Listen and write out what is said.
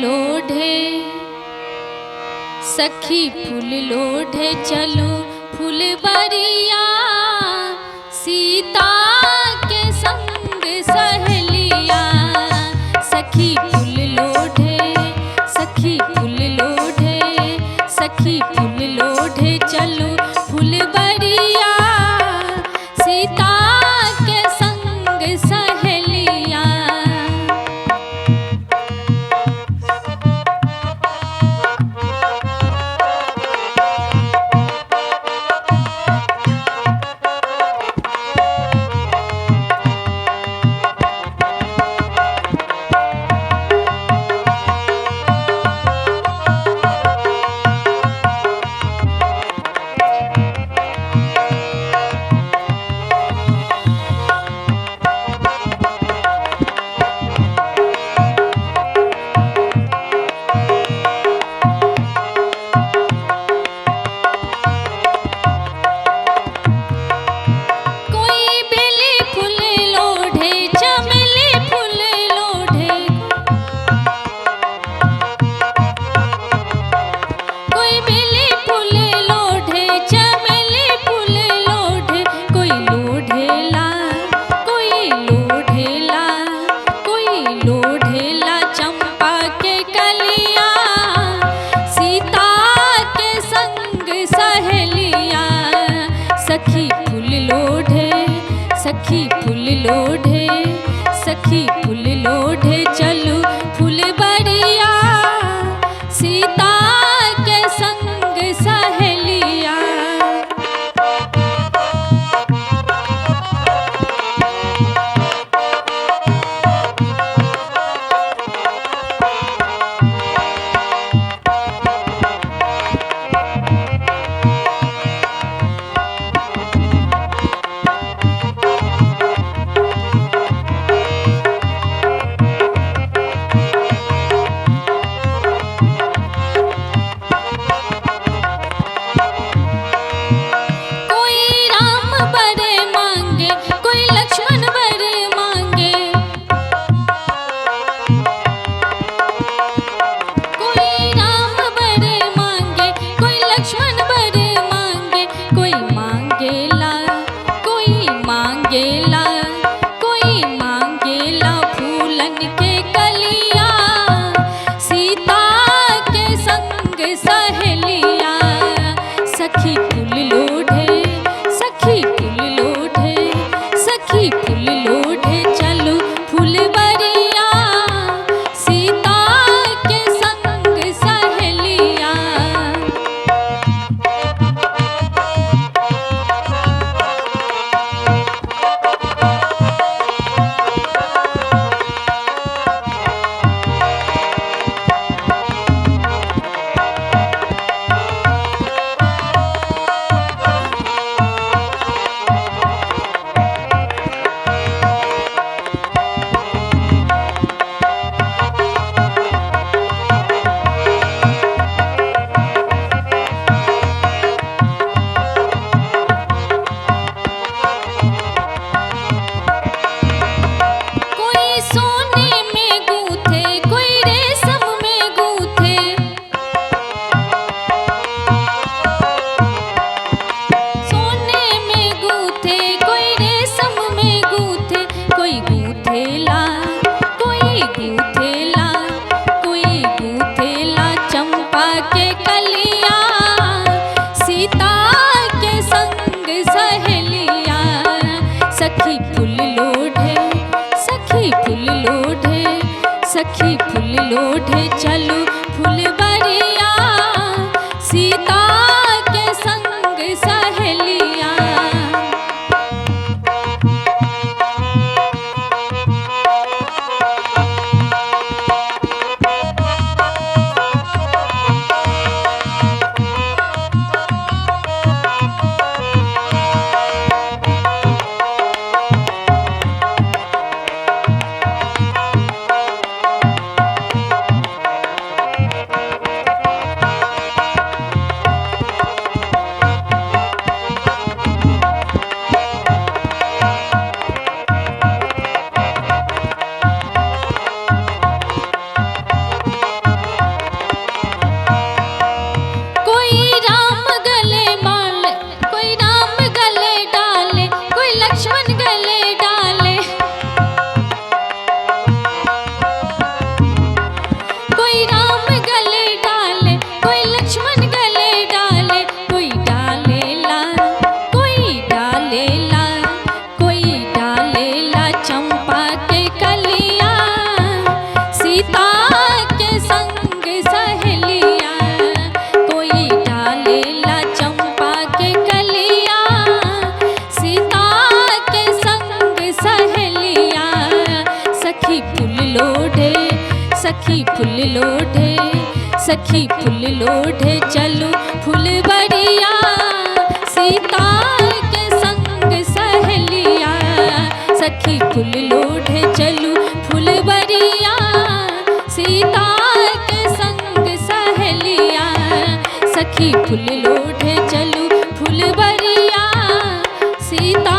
लोढ़े सखी फूल लोढ़े चलो फुलबरिया सीता के संग सहेलिया सखी फूल लोढ़े सखी फूल लोढ़े सखी फूल लोढ़े चलो फुलबरिया सीता के संग सहेलिया। सखी फूल लोढ़े सखी फूल लोढ़े सखी फूल लोढ़े चलो फुलबरिया सीता के संग सहेलिया। सखी फूल लोढ़े सखी फूल लोढ़े सखी फूल लोढ़े चलो फुलबरिया सीता के संग सहेलिया। सखी फूल लोढ़े सखी फूल लोढ़े सखी फूल लोढ़े चलो फुलबरिया सीता के संग सहेलिया। सखी फूल लोढ़े, सखी फूल लोढ़े चलू फुलवरिया, सीता के संग सहेलिया। सखी फूल लोढ़े चलू फुलवरिया, सीता के संग सहेलिया। सखी फूल लोढ़े चलू फुलवरिया, सीता